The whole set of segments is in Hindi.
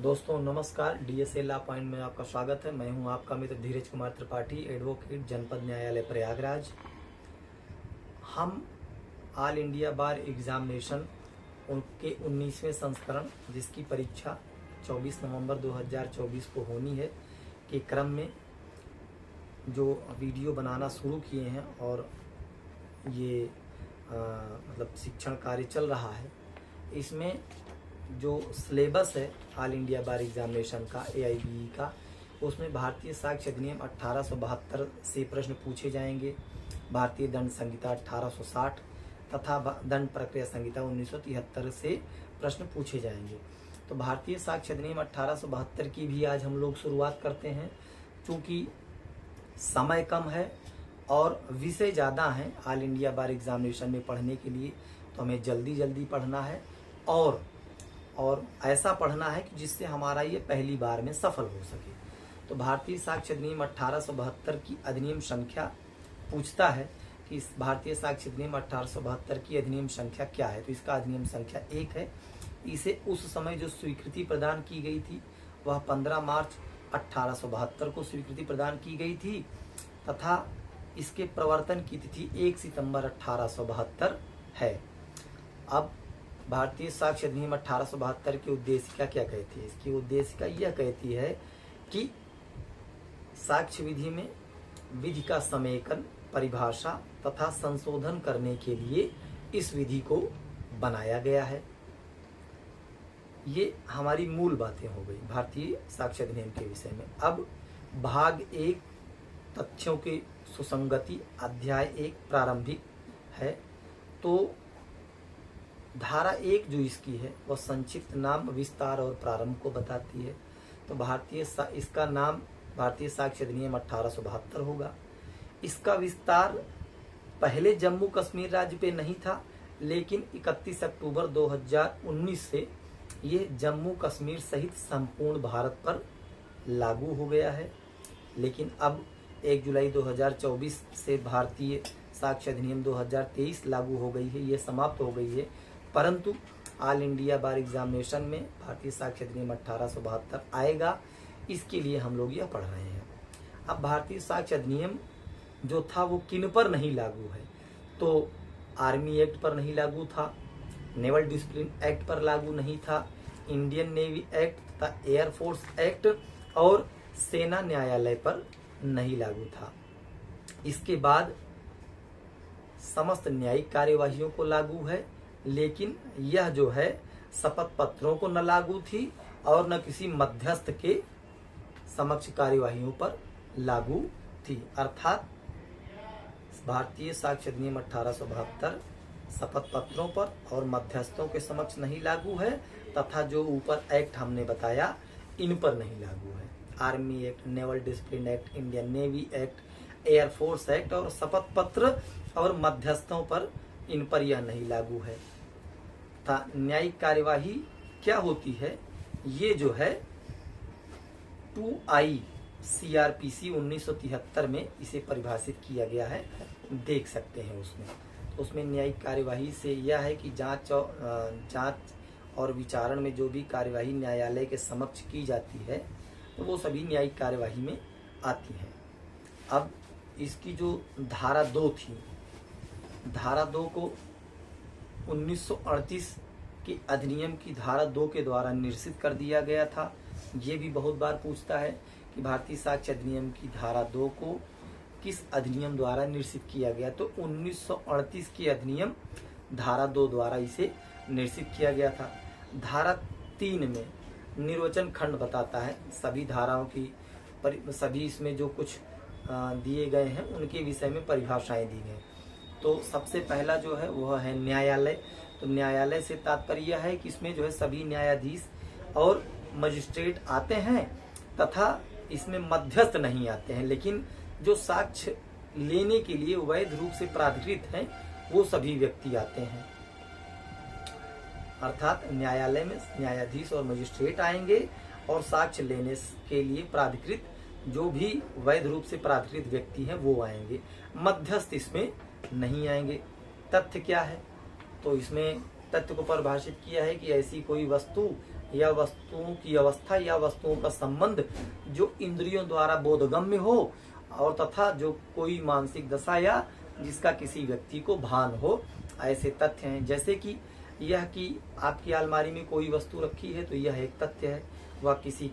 दोस्तों नमस्कार। डीएसए लॉ पॉइंट में आपका स्वागत है। मैं हूं आपका मित्र धीरज कुमार त्रिपाठी, एडवोकेट, जनपद न्यायालय प्रयागराज। हम ऑल इंडिया बार एग्जामिनेशन उनके 19वें संस्करण, जिसकी परीक्षा 24 नवंबर 2024 को होनी है, के क्रम में जो वीडियो बनाना शुरू किए हैं और ये मतलब शिक्षण कार्य चल रहा है। इसमें जो सिलेबस है ऑल इंडिया बार एग्जामिनेशन का, AIBE का, उसमें भारतीय साक्ष्य अधिनियम 1872 से प्रश्न पूछे जाएंगे, भारतीय दंड संहिता 1860 तथा दंड प्रक्रिया संहिता 1973 से प्रश्न पूछे जाएंगे। तो भारतीय साक्ष्य अधिनियम 1872 की भी आज हम लोग शुरुआत करते हैं। चूँकि समय कम है और विषय ज़्यादा हैं ऑल इंडिया बार एग्जामिनेशन में पढ़ने के लिए, तो हमें जल्दी जल्दी पढ़ना है और ऐसा पढ़ना है कि जिससे हमारा ये पहली बार में सफल हो सके। तो भारतीय साक्ष्य अधिनियम 1872 की अधिनियम संख्या पूछता है कि इस भारतीय साक्ष्य अधिनियम 1872 की अधिनियम संख्या क्या है। तो इसका अधिनियम संख्या 1 है। इसे उस समय जो स्वीकृति प्रदान की गई थी वह 15 मार्च 1872 को स्वीकृति प्रदान की गई थी तथा इसके प्रवर्तन की तिथि 1 सितंबर 1872 है। अब भारतीय साक्ष्य अधिनियम 1872 की उद्देशिका क्या कहती है? इसकी उद्देशिका यह कहती है कि साक्ष्य विधि में विधि का समेकन, परिभाषा तथा संशोधन करने के लिए इस विधि को बनाया गया है। ये हमारी मूल बातें हो गई भारतीय साक्ष्य अधिनियम के विषय में। अब भाग 1 तथ्यों की सुसंगति, अध्याय 1 प्रारंभिक है। तो धारा 1 जो इसकी है वह संक्षिप्त नाम, विस्तार और प्रारंभ को बताती है। तो इसका नाम भारतीय साक्ष्य अधिनियम 1872 होगा। इसका विस्तार पहले जम्मू कश्मीर राज्य पे नहीं था, लेकिन 31 अक्टूबर 2019 से ये जम्मू कश्मीर सहित संपूर्ण भारत पर लागू हो गया है। लेकिन अब 1 जुलाई 2024 से भारतीय साक्ष्य अधिनियम 2023 लागू हो गई है, ये समाप्त हो गई है। परंतु ऑल इंडिया बार एग्जामिनेशन में भारतीय साक्ष्य अधिनियम 1872 आएगा, इसके लिए हम लोग यह पढ़ रहे हैं। अब भारतीय साक्ष्य अधिनियम जो था वो किन पर नहीं लागू है? तो आर्मी एक्ट पर नहीं लागू था, नेवल डिसिप्लिन एक्ट पर लागू नहीं था, इंडियन नेवी एक्ट तथा एयरफोर्स एक्ट और सेना न्यायालय पर नहीं लागू था। इसके बाद समस्त न्यायिक कार्यवाहियों को लागू है, लेकिन यह जो है शपथ पत्रों को न लागू थी और न किसी मध्यस्थ के समक्ष कार्यवाहियों पर लागू थी। अर्थात भारतीय साक्ष्य अधिनियम 1872 शपथ पत्रों पर और मध्यस्थों के समक्ष नहीं लागू है तथा जो ऊपर एक्ट हमने बताया इन पर नहीं लागू है। Army act, naval discipline act, Indian navy act, air force act और शपथ पत्र और मध्यस्थों पर, इन पर यह नहीं लागू है। न्यायिक कार्यवाही क्या होती है? ये जो है 2I CRPC 1973 में इसे परिभाषित किया गया है, देख सकते हैं उसमें। तो उसमें न्यायिक कार्यवाही से यह है कि जांच और विचारण में जो भी कार्यवाही न्यायालय के समक्ष की जाती है तो वो सभी न्यायिक कार्यवाही में आती हैं। अब इसकी जो धारा 2 थी, धारा 2 को 1938 के अधिनियम की धारा 2 के द्वारा निरसित कर दिया गया था। ये भी बहुत बार पूछता है कि भारतीय साक्ष्य अधिनियम की धारा 2 को किस अधिनियम द्वारा निरसित किया गया? तो 1938 की अधिनियम धारा 2 द्वारा इसे निरसित किया गया था। धारा 3 में निर्वचन खंड बताता है सभी धाराओं की, सभी इसमें जो कुछ दिए गए हैं उनके विषय में परिभाषाएं दी गई। तो सबसे पहला जो है वह है न्यायालय। तो न्यायालय से तात्पर्य यह है कि इसमें जो है सभी न्यायाधीश और मजिस्ट्रेट आते हैं तथा इसमें मध्यस्थ नहीं आते हैं, लेकिन जो साक्ष्य लेने के लिए वैध रूप से प्राधिकृत हैं वो सभी व्यक्ति आते हैं। अर्थात न्यायालय में न्यायाधीश और मजिस्ट्रेट आएंगे और साक्ष्य लेने के लिए प्राधिकृत जो भी वैध रूप से प्राधिकृत व्यक्ति हैं वो आएंगे, मध्यस्थ इसमें नहीं आएंगे। तथ्य क्या है? तो इसमें तथ्य को परिभाषित किया है कि ऐसी कोई वस्तु या वस्तुओं की अवस्था या वस्तुओं का संबंध जो इंद्रियों द्वारा बोधगम्य हो और तथा जो कोई मानसिक दशा या जिसका किसी व्यक्ति को भान हो, ऐसे तथ्य हैं। जैसे कि यह कि आपकी अलमारी में कोई वस्तु रखी है तो यह एक तथ्य है। वह किसी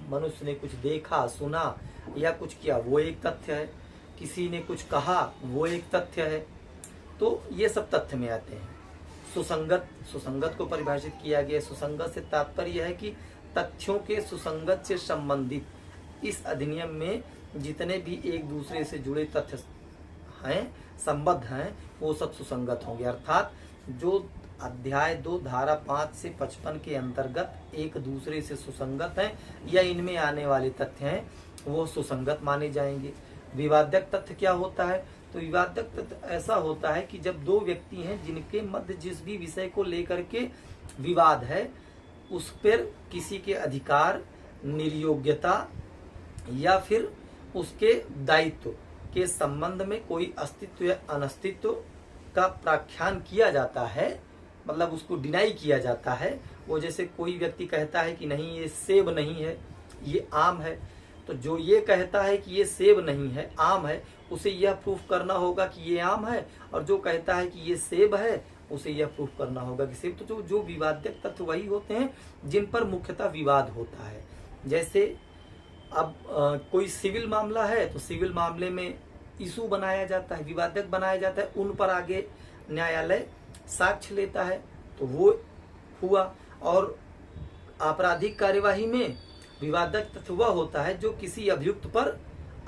मनुष्य ने कुछ देखा, सुना या कुछ किया, वो एक तथ्य है। किसी ने कुछ कहा, वो एक तथ्य है। तो ये सब तथ्य में आते हैं। सुसंगत को परिभाषित किया गया। सुसंगत से तात्पर्य यह है कि तथ्यों के सुसंगत से संबंधित इस अधिनियम में जितने भी एक दूसरे से जुड़े तथ्य हैं, संबद्ध हैं, वो सब सुसंगत होंगे। अर्थात जो अध्याय 2 धारा 5 से 55 के अंतर्गत एक दूसरे से सुसंगत हैं या इनमें आने वाले तथ्य हैं, वो सुसंगत माने जाएंगे। विवादक तथ्य क्या होता है? तो विवादक तथ्य ऐसा होता है कि जब दो व्यक्ति हैं जिनके मध्य जिस भी विषय को लेकर के विवाद है, उस पर किसी के अधिकार, निर्योग्यता या फिर उसके दायित्व के संबंध में कोई अस्तित्व या अनस्तित्व का प्राख्यान किया जाता है, मतलब उसको डिनाई किया जाता है। वो जैसे कोई व्यक्ति कहता है कि नहीं ये सेब नहीं है, ये आम है, तो जो ये कहता है कि ये सेब नहीं है, आम है, उसे यह प्रूफ करना होगा कि ये आम है, और जो कहता है कि ये सेब है उसे यह प्रूफ करना होगा कि सेब। तो जो विवादक तथ्य वही होते हैं जिन पर मुख्यतः विवाद होता है। जैसे अब कोई सिविल मामला है तो सिविल मामले में इशू बनाया जाता है, विवादक बनाया जाता है, उन पर आगे न्यायालय साक्ष्य लेता है, तो वो हुआ। और आपराधिक कार्यवाही में विवादक तथ्य वह होता है जो किसी अभियुक्त पर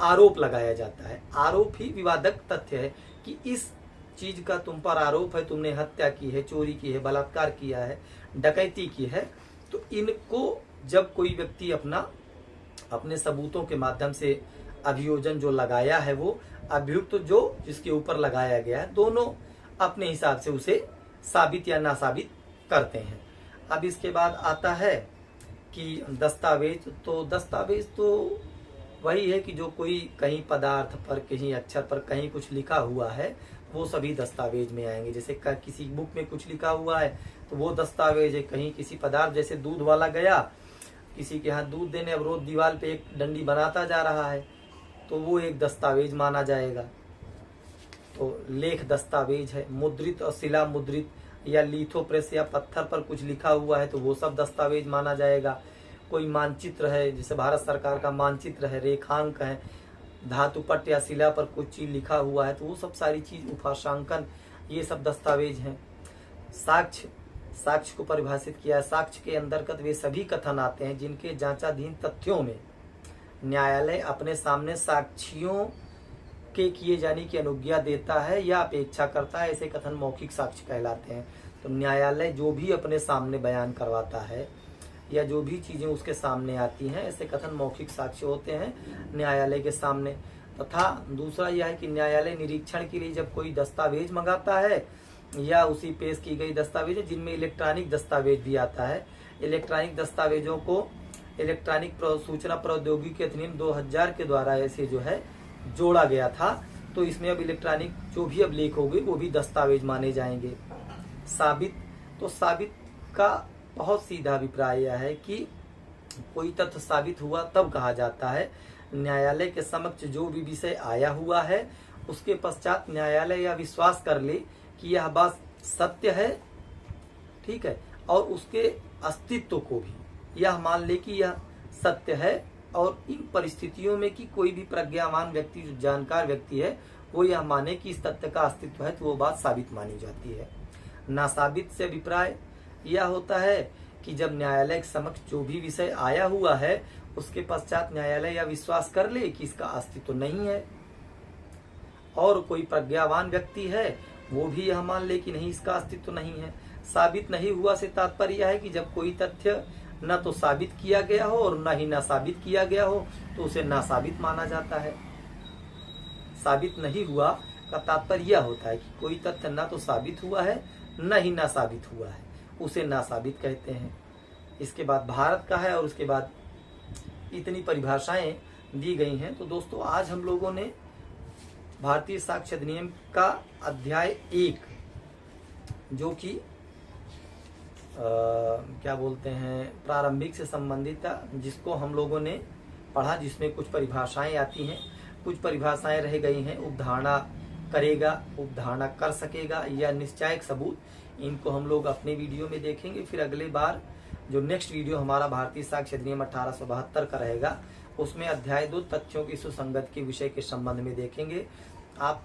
आरोप लगाया जाता है। आरोप ही विवादक तथ्य है कि इस चीज का तुम पर आरोप है, तुमने हत्या की है, चोरी की है, बलात्कार किया है, डकैती की है। तो इनको जब कोई व्यक्ति अपने सबूतों के माध्यम से अभियोजन जो लगाया है, वो अभियुक्त जो जिसके ऊपर लगाया गया है, दोनों अपने हिसाब से उसे साबित या ना साबित करते हैं। अब इसके बाद आता है कि दस्तावेज। तो दस्तावेज तो वही है कि जो कोई कहीं पदार्थ पर, कहीं अक्षर पर कहीं कुछ लिखा हुआ है, वो सभी दस्तावेज में आएंगे। जैसे किसी बुक में कुछ लिखा हुआ है तो वो दस्तावेज है। कहीं किसी पदार्थ, जैसे दूध वाला गया किसी के यहाँ दूध देने, अब रोज दीवार पे एक डंडी बनाता जा रहा है, तो वो एक दस्तावेज माना जाएगा। तो लेख दस्तावेज है। मुद्रित और शिला मुद्रित या लिथोप्रेस या पत्थर पर कुछ लिखा हुआ है तो वो सब दस्तावेज माना जाएगा। कोई मानचित्र है, जैसे भारत सरकार का मानचित्र है, रेखांक है, धातु पट या शिला पर कुछ चीज लिखा हुआ है तो वो सब सारी चीज, उपाशांकन, ये सब दस्तावेज हैं। साक्ष्य को परिभाषित किया है। साक्ष्य के अंतर्गत वे सभी कथन आते हैं जिनके जांचाधीन तथ्यों में न्यायालय अपने सामने साक्षियों के किए जाने की अनुज्ञा देता है या अपेक्षा करता है, ऐसे कथन मौखिक साक्ष्य कहलाते हैं। तो न्यायालय जो भी अपने सामने बयान करवाता है या जो भी चीजें उसके सामने आती हैं, ऐसे कथन मौखिक साक्ष्य होते हैं न्यायालय के सामने। तथा दूसरा यह है कि न्यायालय निरीक्षण के लिए जब कोई दस्तावेज मंगाता है या उसी पेश की गई दस्तावेज, जिनमें इलेक्ट्रॉनिक दस्तावेज भी आता है, इलेक्ट्रॉनिक दस्तावेजों को इलेक्ट्रॉनिक सूचना प्रौद्योगिकी के अधिनियम 2000 के द्वारा ऐसे जो है जोड़ा गया था, तो इसमें अब इलेक्ट्रॉनिक जो भी अब लेख होंगे वो भी दस्तावेज माने जाएंगे। साबित, तो साबित का बहुत सीधा अभिप्राय यह है कि कोई तथ्य साबित हुआ तब कहा जाता है न्यायालय के समक्ष जो भी विषय आया हुआ है उसके पश्चात न्यायालय यह विश्वास कर ले कि यह बात सत्य है, ठीक है, और उसके अस्तित्व को भी यह मान ले कि यह सत्य है। और इन परिस्थितियों में कि कोई भी प्रज्ञावान व्यक्ति, जो जानकार व्यक्ति है, वो यह माने कि इस तथ्य का अस्तित्व है, तो वो बात साबित मानी जाती है। नासाबित से अभिप्राय यह होता है कि जब न्यायालय के समक्ष जो भी विषय आया हुआ है उसके पश्चात न्यायालय यह विश्वास कर ले कि इसका अस्तित्व नहीं है, और कोई प्रज्ञावान व्यक्ति है वो भी यह मान ले कि नहीं, इसका अस्तित्व नहीं है। साबित नहीं हुआ से तात्पर्य यह है कि जब कोई तथ्य न तो साबित किया गया हो और न ही ना साबित किया गया हो तो उसे नासाबित माना जाता है। साबित नहीं हुआ का तात्पर्य यह होता है कि कोई तथ्य न तो साबित हुआ है न ही ना साबित हुआ है, उसे नासाबित कहते हैं। इसके बाद भारत का है और उसके बाद इतनी परिभाषाएं दी गई हैं। तो दोस्तों आज हम लोगों ने भारतीय साक्ष्य अधिनियम का अध्याय 1 जो कि क्या बोलते हैं, प्रारंभिक से संबंधित था, जिसको हम लोगों ने पढ़ा, जिसमें कुछ परिभाषाएं आती हैं, कुछ परिभाषाएं रह गई हैं। उपधारणा करेगा, उपधारणा कर सकेगा या निश्चायक सबूत, इनको हम लोग अपने वीडियो में देखेंगे। फिर अगले बार जो नेक्स्ट वीडियो हमारा भारतीय साक्ष्य अधिनियम 1872 का रहेगा, उसमें अध्याय 2 तथ्यों की सुसंगत के विषय के संबंध में देखेंगे। आप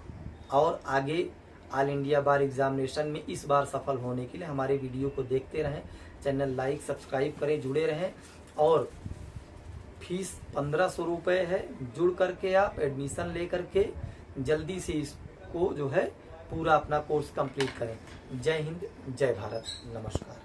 और आगे ऑल इंडिया बार एग्जामिनेशन में इस बार सफल होने के लिए हमारे वीडियो को देखते रहें, चैनल लाइक सब्सक्राइब करें, जुड़े रहें। और फीस 1500 रुपये है, जुड़ करके आप एडमिशन ले करके जल्दी से इसको जो है पूरा अपना कोर्स कंप्लीट करें। जय हिंद, जय भारत, नमस्कार।